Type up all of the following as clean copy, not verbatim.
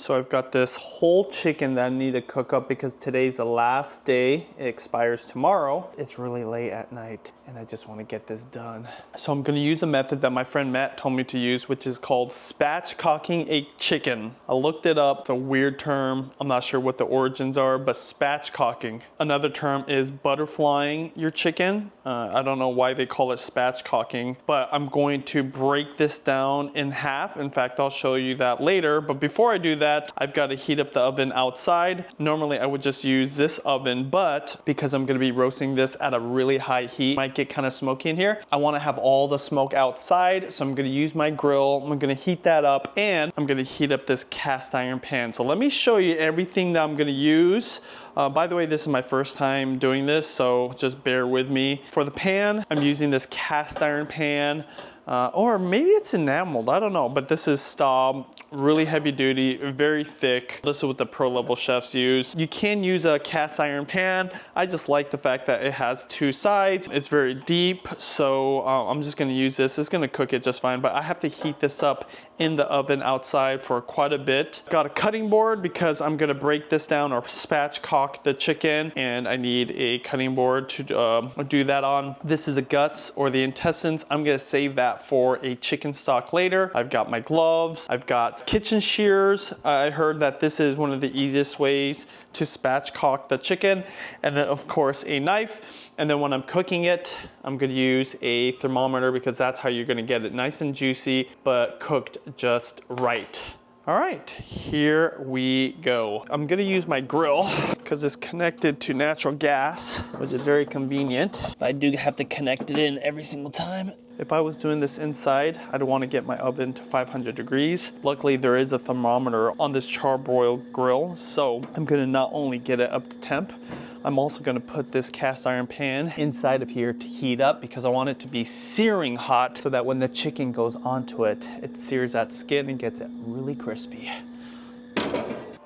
So I've got this whole chicken that I need to cook up because today's the last day. It expires tomorrow. It's really late at night and I just want to get this done. So I'm going to use a method that my friend Matt told me to use, which is called spatchcocking a chicken. I looked it up. It's a weird term. I'm not sure what the origins are, but spatchcocking. Another term is butterflying your chicken. I don't know why they call it spatchcocking, but I'm going to break this down in half. In fact, I'll show you that later. But before I do that, I've got to heat up the oven outside. Normally I would just use this oven, but because I'm going to be roasting this at a really high heat, it might get kind of smoky in here. I want to have all the smoke outside, so I'm going to use my grill. I'm going to heat that up, and I'm going to heat up this cast iron pan. So let me show you everything that I'm going to use. By the way, this is my first time doing this, so just bear with me. For the pan, I'm using this cast iron pan. Or maybe it's enameled, I don't know, but this is Staub, really heavy duty, very thick. This is what the pro level chefs use. You can use a cast iron pan. I just like the fact that it has two sides. It's very deep, so I'm just gonna use this. It's gonna cook it just fine, but I have to heat this up in the oven outside for quite a bit. Got a cutting board because I'm gonna break this down or spatchcock the chicken, and I need a cutting board to do that on. This is the guts or the intestines. I'm gonna save that for a chicken stock later. I've got my gloves. I've got kitchen shears. I heard that this is one of the easiest ways to spatchcock the chicken. And then of course a knife. And then when I'm cooking it, I'm gonna use a thermometer because that's how you're gonna get it nice and juicy, but cooked just right. All right, here we go. I'm gonna use my grill because it's connected to natural gas, which is very convenient. I do have to connect it in every single time. If I was doing this inside, I'd want to get my oven to 500 degrees. Luckily, there is a thermometer on this charbroil grill, so I'm gonna not only get it up to temp, I'm also gonna put this cast iron pan inside of here to heat up because I want it to be searing hot so that when the chicken goes onto it, it sears that skin and gets it really crispy.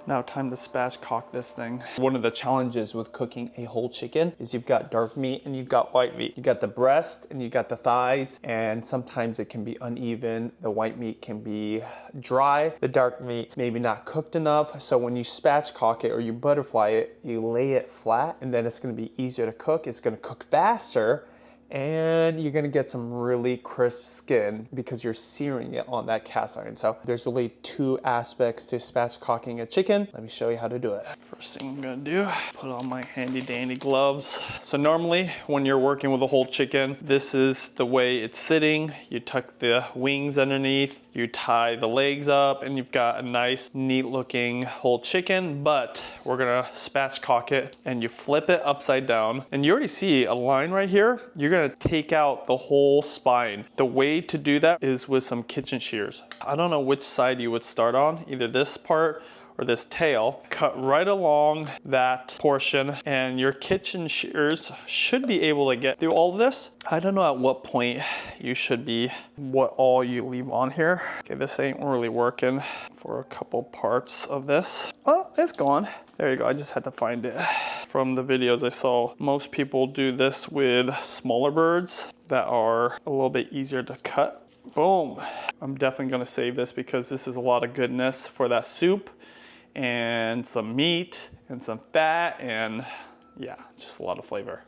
Now time to spatchcock this thing. One of the challenges with cooking a whole chicken is you've got dark meat and you've got white meat. You got the breast and you got the thighs, and sometimes it can be uneven. The white meat can be dry. The dark meat maybe not cooked enough. So when you spatchcock it or you butterfly it, you lay it flat and then it's gonna be easier to cook. It's gonna cook faster, and you're gonna get some really crisp skin because you're searing it on that cast iron. So there's really two aspects to spatchcocking a chicken. Let me show you how to do it. First thing I'm gonna do, put on my handy dandy gloves. So normally when you're working with a whole chicken, this is the way it's sitting. You tuck the wings underneath, you tie the legs up, and you've got a nice, neat looking whole chicken, but we're gonna spatchcock it and you flip it upside down. And you already see a line right here. You're gonna take out the whole spine. The way to do that is with some kitchen shears. I don't know which side you would start on, either this part or this tail. Cut right along that portion, and your kitchen shears should be able to get through all of this. I don't know at what point you should be, what all you leave on here. Okay, this ain't really working for a couple parts of this. Oh, it's gone. There you go, I just had to find it. From the videos I saw, most people do this with smaller birds that are a little bit easier to cut. Boom. I'm definitely gonna save this because this is a lot of goodness for that soup, and some meat and some fat, and yeah, just a lot of flavor.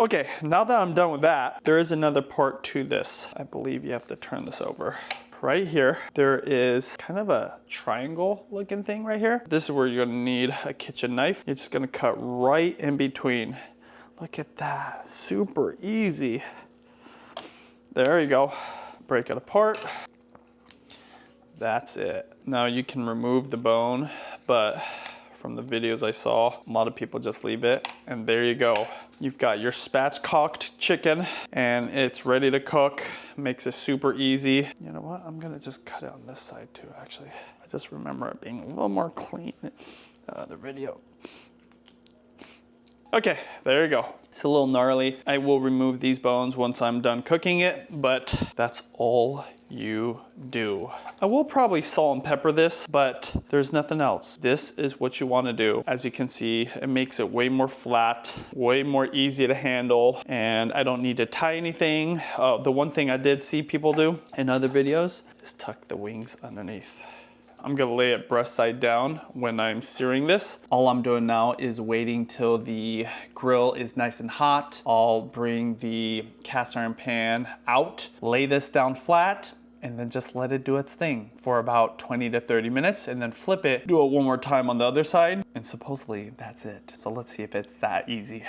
Okay, now that I'm done with that, there is another part to this. I believe you have to turn this over. Right here, there is kind of a triangle looking thing right here. This is where you're gonna need a kitchen knife. You're just gonna cut right in between. Look at that, super easy. There you go, break it apart. That's it. Now you can remove the bone, but from the videos I saw, a lot of people just leave it, and there you go. You've got your spatchcocked chicken, and it's ready to cook. Makes it super easy. You know what? I'm gonna just cut it on this side too, actually. I just remember it being a little more clean, the video. Okay, there you go. It's a little gnarly. I will remove these bones once I'm done cooking it, but that's all you do. I will probably salt and pepper this, but there's nothing else. This is what you want to do. As you can see, it makes it way more flat, way more easy to handle, and I don't need to tie anything. The one thing I did see people do in other videos is tuck the wings underneath. I'm gonna lay it breast side down when I'm searing this. All I'm doing now is waiting till the grill is nice and hot. I'll bring the cast iron pan out, lay this down flat, and then just let it do its thing for about 20 to 30 minutes, and then flip it, do it one more time on the other side, and supposedly that's it. So let's see if it's that easy.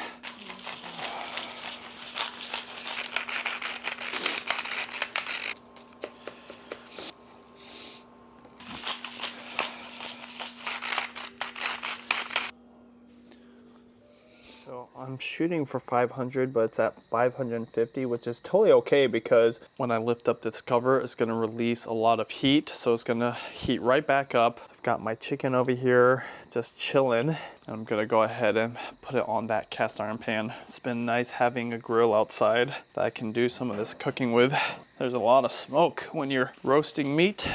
So I'm shooting for 500, but it's at 550, which is totally okay because when I lift up this cover, it's gonna release a lot of heat. So it's gonna heat right back up. I've got my chicken over here just chilling. I'm gonna go ahead and put it on that cast iron pan. It's been nice having a grill outside that I can do some of this cooking with. There's a lot of smoke when you're roasting meat.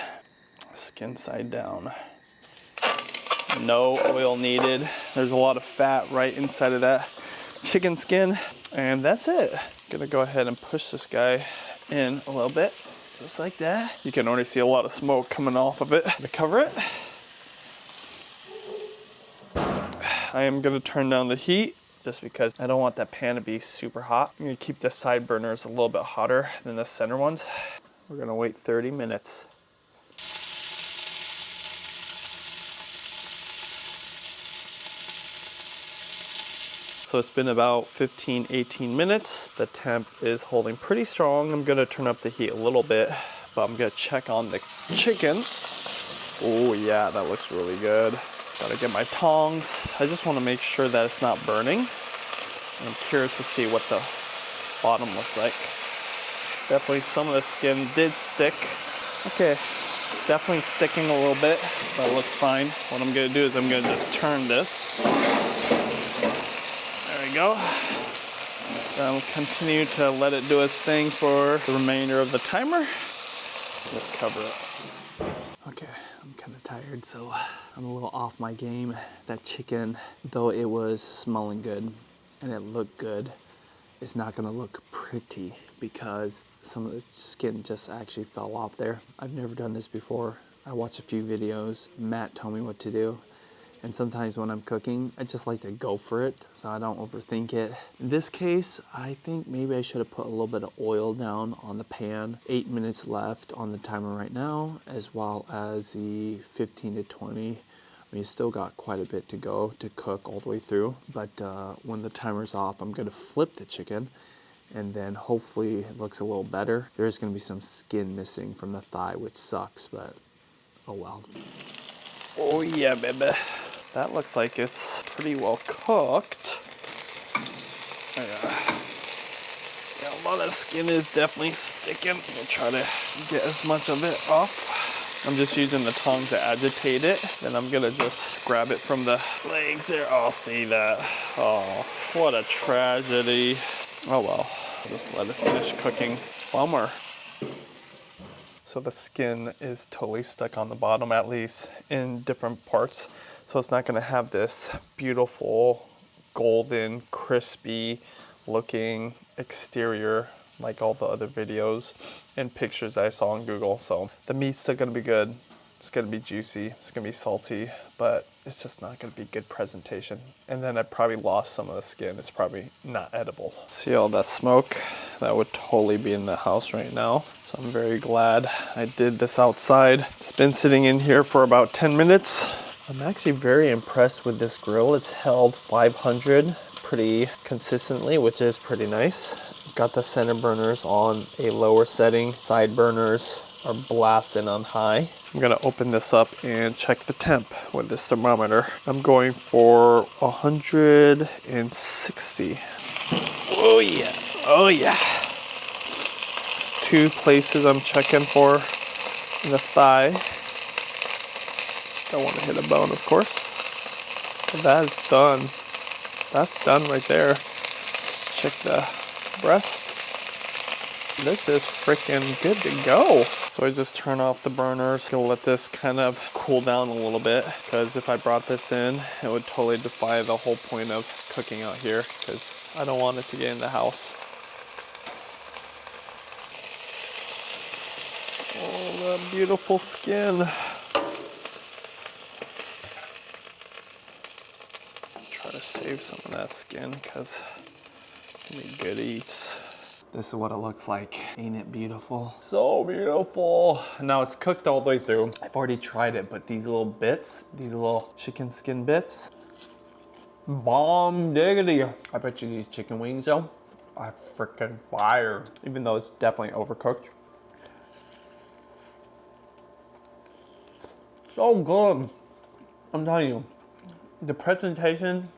Skin side down. No oil needed. There's a lot of fat right inside of that chicken skin, and that's it. Gonna go ahead and push this guy in a little bit, just like that. You can already see a lot of smoke coming off of it. To cover it, I am gonna turn down the heat just because I don't want that pan to be super hot. I'm gonna keep the side burners a little bit hotter than the center ones. We're gonna wait 30 minutes. So it's been about 15, 18 minutes. The temp is holding pretty strong. I'm gonna turn up the heat a little bit, but I'm gonna check on the chicken. Oh yeah, that looks really good. Gotta get my tongs. I just wanna make sure that it's not burning. I'm curious to see what the bottom looks like. Definitely some of the skin did stick. Okay, definitely sticking a little bit. That looks fine. What I'm gonna do is I'm gonna just turn this. Go. I'll continue to let it do its thing for the remainder of the timer. Just cover it. Okay, I'm kind of tired, so I'm a little off my game. That chicken, though it was smelling good and it looked good, it's not gonna look pretty because some of the skin just actually fell off there. I've never done this before. I watched a few videos. Matt told me what to do. And sometimes when I'm cooking, I just like to go for it so I don't overthink it. In this case, I think maybe I should have put a little bit of oil down on the pan. 8 minutes left on the timer right now, as well as the 15 to 20. I mean, you still got quite a bit to go to cook all the way through. But when the timer's off, I'm gonna flip the chicken and then hopefully it looks a little better. There's gonna be some skin missing from the thigh, which sucks, but oh well. Oh yeah, baby. That looks like it's pretty well cooked. Yeah, a lot of skin is definitely sticking. We'll try to get as much of it off. I'm just using the tongs to agitate it. Then I'm gonna just grab it from the legs there. Oh, see that. Oh, what a tragedy. Oh well, I'll just let it finish cooking. Bummer. So the skin is totally stuck on the bottom, at least in different parts. So it's not gonna have this beautiful, golden, crispy looking exterior like all the other videos and pictures I saw on Google. So the meat's still gonna be good. It's gonna be juicy, it's gonna be salty, but it's just not gonna be good presentation. And then I probably lost some of the skin. It's probably not edible. See all that smoke? That would totally be in the house right now. So I'm very glad I did this outside. It's been sitting in here for about 10 minutes. I'm actually very impressed with this grill. It's held 500 pretty consistently, which is pretty nice. Got the center burners on a lower setting. Side burners are blasting on high. I'm gonna open this up and check the temp with this thermometer. I'm going for 160. Oh yeah, oh yeah. 2 places I'm checking for in the thigh. Don't want to hit a bone, of course. But that is done. That's done right there. Let's check the breast. This is freaking good to go. So I just turn off the burners. Gonna let this kind of cool down a little bit, because if I brought this in, it would totally defy the whole point of cooking out here, because I don't want it to get in the house. Oh, that beautiful skin. Try to save some of that skin because it'll be good eats. This is what it looks like. Ain't it beautiful? So beautiful. Now it's cooked all the way through. I've already tried it, but these little bits, these little chicken skin bits, bomb diggity. I bet you these chicken wings though are freaking fire. Even though it's definitely overcooked. So good. I'm telling you, the presentation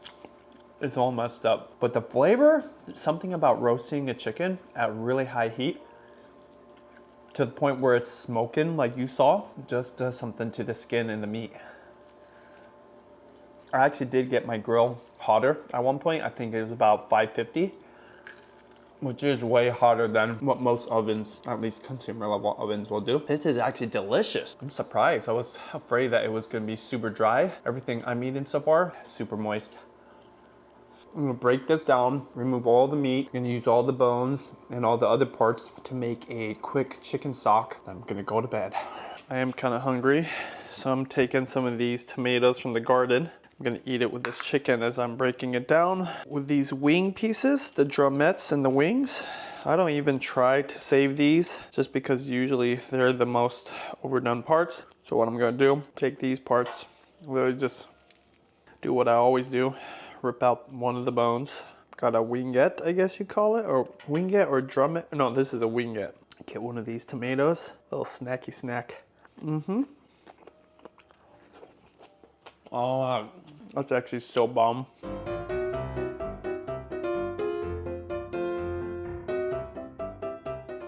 is all messed up, but the flavor, something about roasting a chicken at really high heat to the point where it's smoking like you saw, just does something to the skin and the meat. I actually did get my grill hotter at one point. I think it was about 550, which is way hotter than what most ovens, at least consumer level ovens, will do. This is actually delicious. I'm surprised. I was afraid that it was gonna be super dry. Everything I'm eating so far, super moist. I'm gonna break this down, remove all the meat. I'm gonna use all the bones and all the other parts to make a quick chicken stock. I'm gonna go to bed. I am kind of hungry, so I'm taking some of these tomatoes from the garden. I'm gonna eat it with this chicken as I'm breaking it down. With these wing pieces, the drumettes and the wings, I don't even try to save these just because usually they're the most overdone parts. So what I'm gonna do, take these parts, literally just do what I always do. Rip out one of the bones. Got a wingette, I guess you call it, or wingette or drumette. No, this is a wingette. Get one of these tomatoes, little snacky snack. Oh, that's actually so bomb.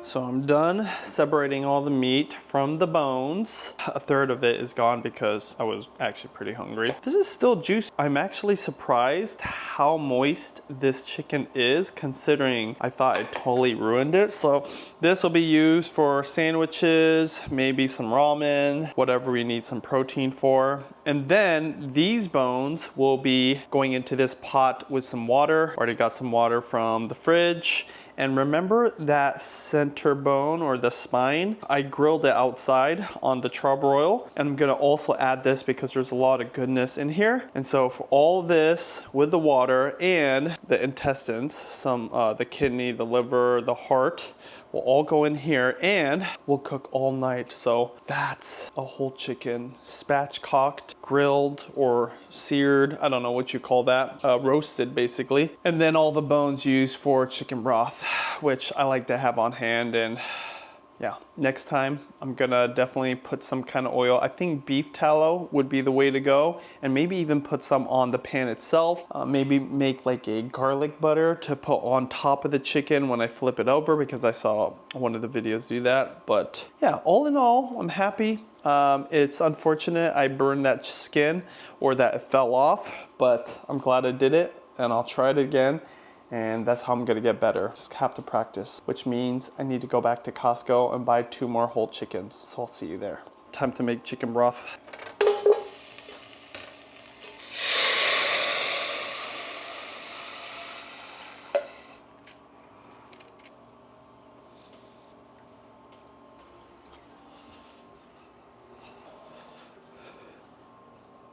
So I'm done separating all the meat from the bones. A third of it is gone because I was actually pretty hungry. This is still juicy. I'm actually surprised how moist this chicken is, considering I thought I totally ruined it. So this will be used for sandwiches, maybe some ramen, whatever we need some protein for. And then these bones will be going into this pot with some water. Already got some water from the fridge. And remember that center bone or the spine? I grilled it outside on the charbroil. And I'm gonna also add this because there's a lot of goodness in here. And so for all this with the water and the intestines, the kidney, the liver, the heart, will all go in here and we'll cook all night. So that's a whole chicken, spatchcocked, grilled or seared, I don't know what you call that, roasted basically. And then all the bones used for chicken broth, which I like to have on hand. And yeah, next time I'm gonna definitely put some kind of oil. I think beef tallow would be the way to go, and maybe even put some on the pan itself. Maybe make like a garlic butter to put on top of the chicken when I flip it over, because I saw one of the videos do that. But yeah, all in all, I'm happy. It's unfortunate I burned that skin or that it fell off, but I'm glad I did it, and I'll try it again. And that's how I'm gonna get better. Just have to practice, which means I need to go back to Costco and buy 2 more whole chickens. So I'll see you there. Time to make chicken broth.